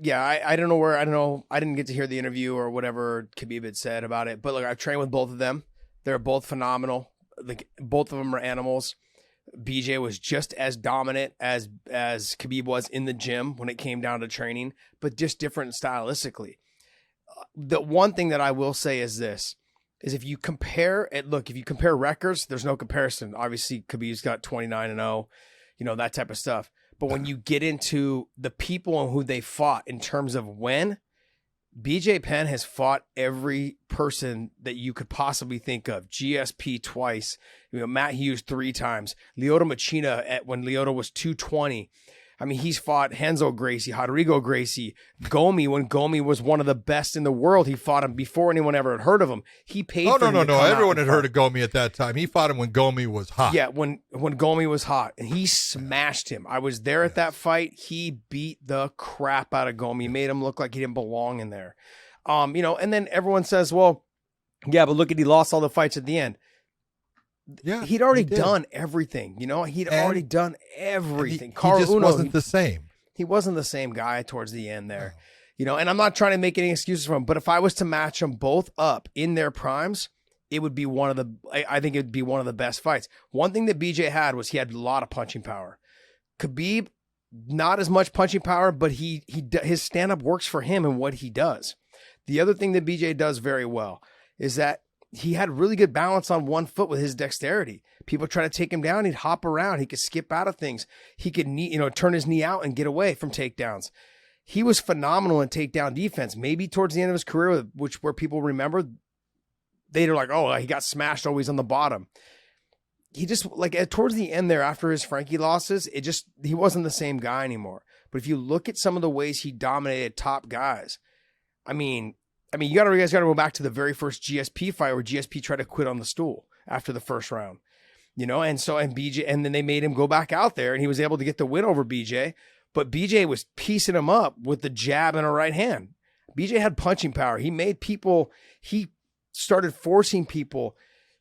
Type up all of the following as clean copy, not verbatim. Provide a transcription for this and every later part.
Yeah, I don't know where, I don't know. I didn't get to hear the interview or whatever Khabib had said about it. But look, I've trained with both of them. They're both phenomenal. Like both of them are animals. BJ was just as dominant as Khabib was in the gym when it came down to training, but just different stylistically. The one thing that I will say is this is if you compare it, look, if you compare records, there's no comparison. Obviously, Khabib's got 29-0, that type of stuff. But when you get into the people and who they fought in terms of when, BJ Penn has fought every person that you could possibly think of. GSP twice, Matt Hughes 3 times, Lyoto Machina when Lyoto was 220. I mean, he's fought Renzo Gracie, Rodrigo Gracie, Gomi when Gomi was one of the best in the world. He fought him before anyone ever had heard of him. He paid for him. No. Everyone had heard of Gomi at that time. He fought him when Gomi was hot. Yeah, when Gomi was hot, and he smashed him. I was there at that fight. He beat the crap out of Gomi, made him look like he didn't belong in there. And then everyone says, well, yeah, but look at, he lost all the fights at the end. Yeah, he'd already done everything. He'd already done everything. He just wasn't the same. He wasn't the same guy towards the end there. And I'm not trying to make any excuses for him, but if I was to match them both up in their primes, it would be I think it'd be one of the best fights. One thing that BJ had was he had a lot of punching power. Khabib, not as much punching power, but his stand-up works for him and what he does. The other thing that BJ does very well is that he had really good balance on one foot with his dexterity. People try to take him down. He'd hop around. He could skip out of things. He could turn his knee out and get away from takedowns. He was phenomenal in takedown defense. Maybe towards the end of his career, where people remember, they're like, oh, he got smashed always on the bottom. He just towards the end there, after his Frankie losses, he wasn't the same guy anymore. But if you look at some of the ways he dominated top guys, I mean, you guys got to go back to the very first GSP fight where GSP tried to quit on the stool after the first round, and BJ, and then they made him go back out there and he was able to get the win over BJ, but BJ was piecing him up with the jab and a right hand. BJ had punching power. He started forcing people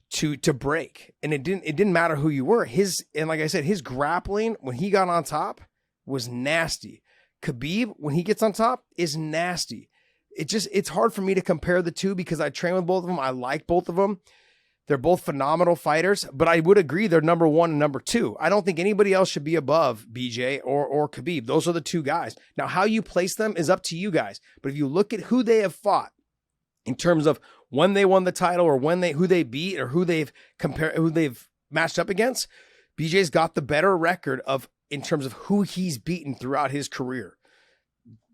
to break, and it didn't matter who you were. And like I said, his grappling when he got on top was nasty. Khabib, when he gets on top, is nasty. It's hard for me to compare the two because I train with both of them. I like both of them. They're both phenomenal fighters, but I would agree they're number 1 and number 2. I don't think anybody else should be above BJ or Khabib. Those are the two guys. Now, how you place them is up to you guys. But if you look at who they have fought in terms of when they won the title or who they beat or who they've matched up against, BJ's got the better record in terms of who he's beaten throughout his career.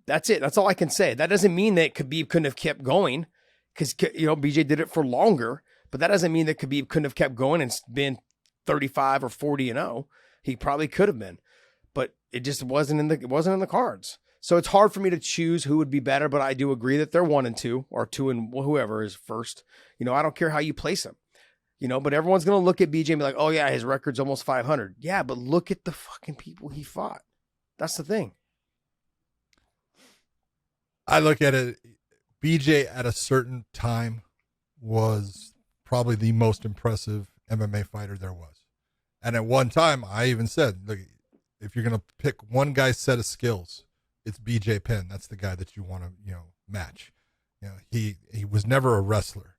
That's it. That's all I can say. That doesn't mean that Khabib couldn't have kept going because, BJ did it for longer, but that doesn't mean that Khabib couldn't have kept going and been 35 or 40-0. He probably could have been, but it just wasn't in the cards. So it's hard for me to choose who would be better, but I do agree that they're 1 and 2 or 2 and whoever is first. I don't care how you place them, but everyone's going to look at BJ and be like, oh yeah, his record's almost 500. Yeah, but look at the fucking people he fought. That's the thing. I look at it, BJ at a certain time was probably the most impressive MMA fighter there was. And at one time, I even said, look, if you're going to pick one guy's set of skills, it's BJ Penn. That's the guy that you want to, match. He was never a wrestler,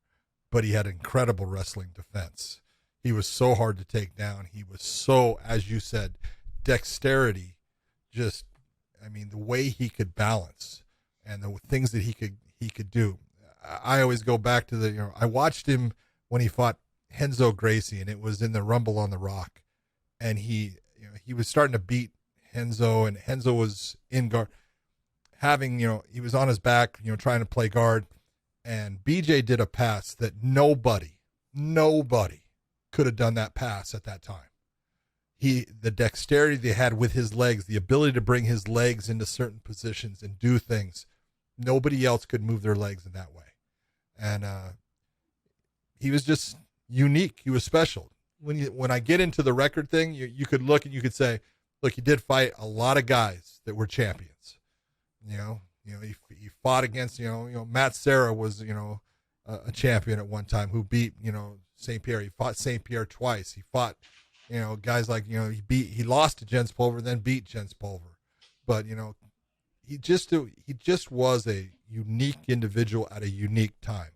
but he had incredible wrestling defense. He was so hard to take down. He was so, as you said, dexterity, the way he could balance and the things that he could do. I always go back to I watched him when he fought Renzo Gracie, and it was in the Rumble on the Rock, and he was starting to beat Renzo, and Renzo was in guard, he was on his back, trying to play guard, and BJ did a pass that nobody could have done that pass at that time. The dexterity they had with his legs, the ability to bring his legs into certain positions and do things. Nobody else could move their legs in that way. And he was just unique. He was special. When I get into the record thing, you could look and you could say, look, he did fight a lot of guys that were champions. He fought against, Matt Serra was, a champion at one time who beat, St. Pierre. He fought St. Pierre twice. He fought, guys like, he lost to Jens Pulver, then beat Jens Pulver. But, he just was a unique individual at a unique time.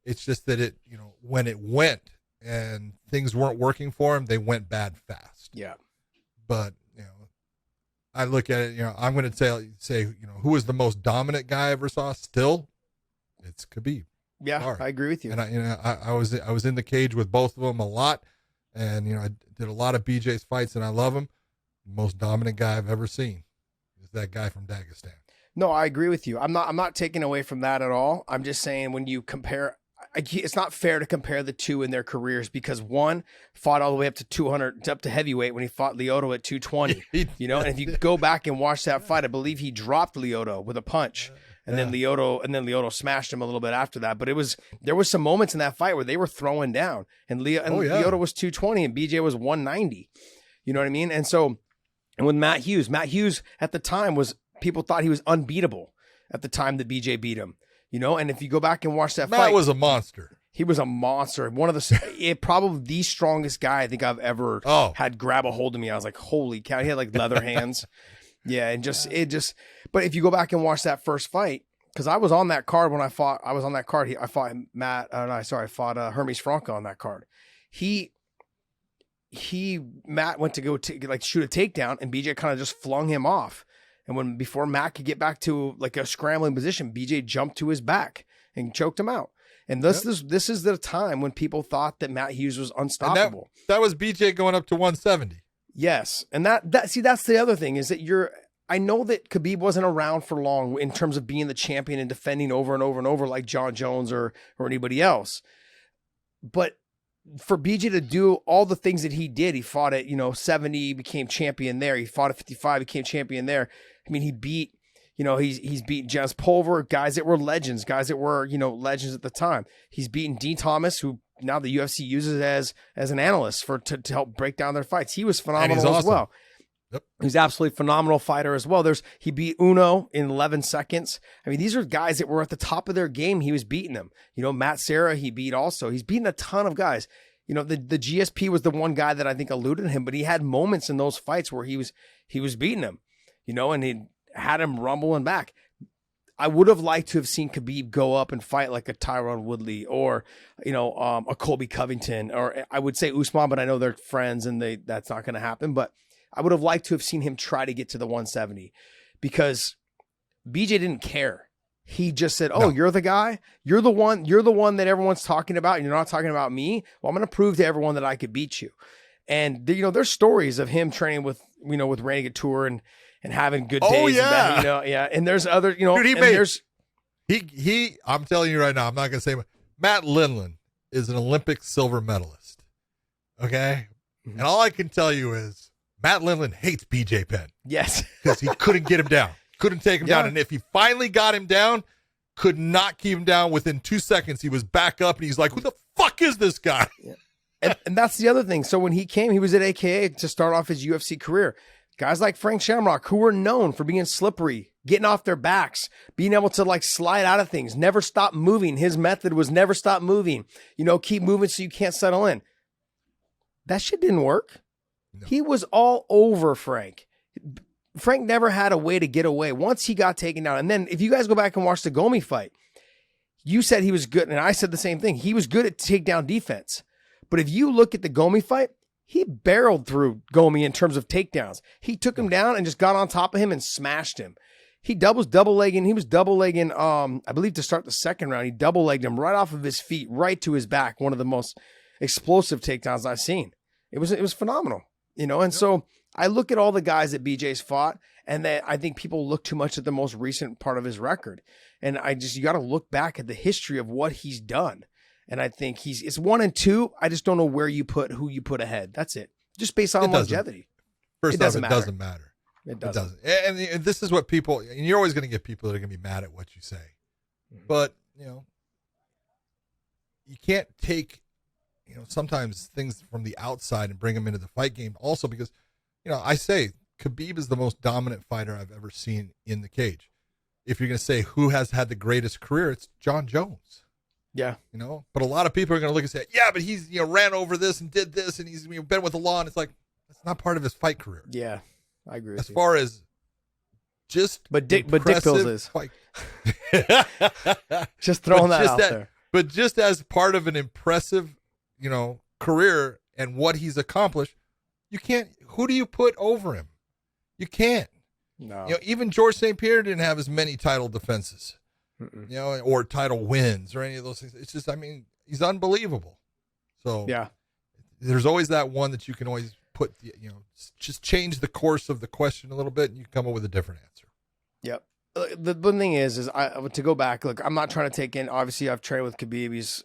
It's just that when it went and things weren't working for him, they went bad fast. Yeah. But, I look at it, I'm going to say, who was the most dominant guy I ever saw? Still, it's Khabib. Yeah, Sorry. I agree with you. And I was in the cage with both of them a lot, and I did a lot of BJ's fights, and I love him. Most dominant guy I've ever seen is that guy from Dagestan. No, I agree with you. I'm not taking away from that at all. I'm just saying when you compare, it's not fair to compare the two in their careers because one fought all the way up to 200, up to heavyweight when he fought Lyoto at 220. And if you go back and watch that fight, I believe he dropped Lyoto with a punch, and then Lyoto smashed him a little bit after that. But there was some moments in that fight where they were throwing down, and Lyoto was 220 and BJ was 190. You know what I mean? And so, and with Matt Hughes at the time people thought he was unbeatable at the time that BJ beat him. And if you go back and watch that fight, Matt was a monster. He was a monster. One of probably the strongest guy I think I've ever had grab a hold of me. I was like, holy cow. He had like leather hands. Yeah. And but if you go back and watch that first fight, because I was on that card when I fought Hermes Franca on that card. Matt went to go shoot a takedown, and BJ kind of just flung him off. And before Matt could get back to like a scrambling position, BJ jumped to his back and choked him out. And this is the time when people thought that Matt Hughes was unstoppable. That was BJ going up to 170. Yes. And that's the other thing is that I know that Khabib wasn't around for long in terms of being the champion and defending over and over and over like John Jones or anybody else. But for BJ to do all the things that he did, he fought at, 70, became champion there. He fought at 55, became champion there. I mean, he beat, he's beaten Jens Pulver, guys that were legends, guys that were, legends at the time. He's beaten Dean Thomas, who now the UFC uses as an analyst to help break down their fights. He was phenomenal as well. Yep. He's absolutely phenomenal fighter as well. He beat Uno in 11 seconds. I mean, these are guys that were at the top of their game. He was beating them. Matt Serra, he beat also. He's beaten a ton of guys. The GSP was the one guy that I think eluded him, but he had moments in those fights where he was beating him, and he had him rumbling back. I would have liked to have seen Khabib go up and fight like a Tyron Woodley or, a Colby Covington, or I would say Usman, but I know they're friends and that's not going to happen. But I would have liked to have seen him try to get to the 170 because BJ didn't care. He just said, "Oh, you're the guy. You're the one that everyone's talking about. And you're not talking about me. Well, I'm going to prove to everyone that I could beat you." And there's stories of him training with Randy Couture and having good days. Oh yeah, yeah. And there's other, Dude, I'm telling you right now, I'm not going to say Matt Lindland is an Olympic silver medalist. Okay, and all I can tell you is Matt Lindland hates BJ Penn. Yes, because he couldn't get him down. Couldn't take him down. And if he finally got him down, could not keep him down. Within 2 seconds, he was back up, and he's like, who the fuck is this guy? Yeah. And that's the other thing. So when he came, he was at AKA to start off his UFC career. Guys like Frank Shamrock, who were known for being slippery, getting off their backs, being able to slide out of things, never stop moving. His method was never stop moving. Keep moving so you can't settle in. That shit didn't work. No. He was all over Frank. Frank never had a way to get away once he got taken down. And then if you guys go back and watch the Gomi fight, you said he was good. And I said the same thing. He was good at takedown defense. But if you look at the Gomi fight, he barreled through Gomi in terms of takedowns. He took him down and just got on top of him and smashed him. He was double legging, I believe to start the second round. He double legged him right off of his feet, right to his back. One of the most explosive takedowns I've seen. It was phenomenal, and so I look at all the guys that BJ's fought, and that I think people look too much at the most recent part of his record. And you got to look back at the history of what he's done. And I think it's 1 and 2. I just don't know who you put ahead. That's it. Just based on longevity. First off, it doesn't matter. It doesn't. And this is what people, and you're always going to get people that are going to be mad at what you say. Mm-hmm. But, you can't take, sometimes things from the outside and bring them into the fight game also because, I say Khabib is the most dominant fighter I've ever seen in the cage. If you're going to say who has had the greatest career, it's John Jones. Yeah. But a lot of people are going to look and say, yeah, but he's, ran over this and did this and he's been with the law. And it's like, that's not part of his fight career. Yeah, I agree with you. As far as But Dick Pills is. Fight. Just throwing that out there. But just as part of an impressive, career and what he's accomplished, you can't. Who do you put over him? You can't. No. Even George St. Pierre didn't have as many title defenses, Mm-mm. or title wins or any of those things. It's just, he's unbelievable. So yeah, there's always that one that you can always put, just change the course of the question a little bit and you come up with a different answer. Yep. The thing is to go back, look, I'm not trying to take in, obviously I've trained with Khabib. He's,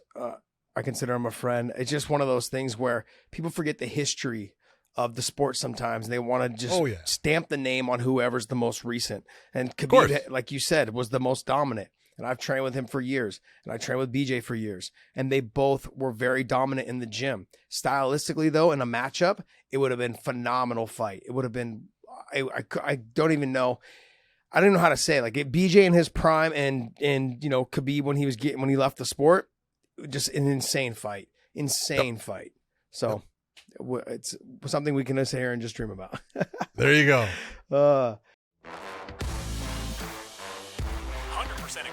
I consider him a friend. It's just one of those things where people forget the history of the sport sometimes. They want to just stamp the name on whoever's the most recent. And Khabib, like you said, was the most dominant. And I've trained with him for years. And I trained with BJ for years. And they both were very dominant in the gym. Stylistically, though, in a matchup, it would have been a phenomenal fight. It would have been, I don't even know. I don't know how to say it. Like BJ in his prime and Khabib when he left the sport, just an insane fight. Fight. So it's something we can just sit here and just dream about. There you go. 100% agree.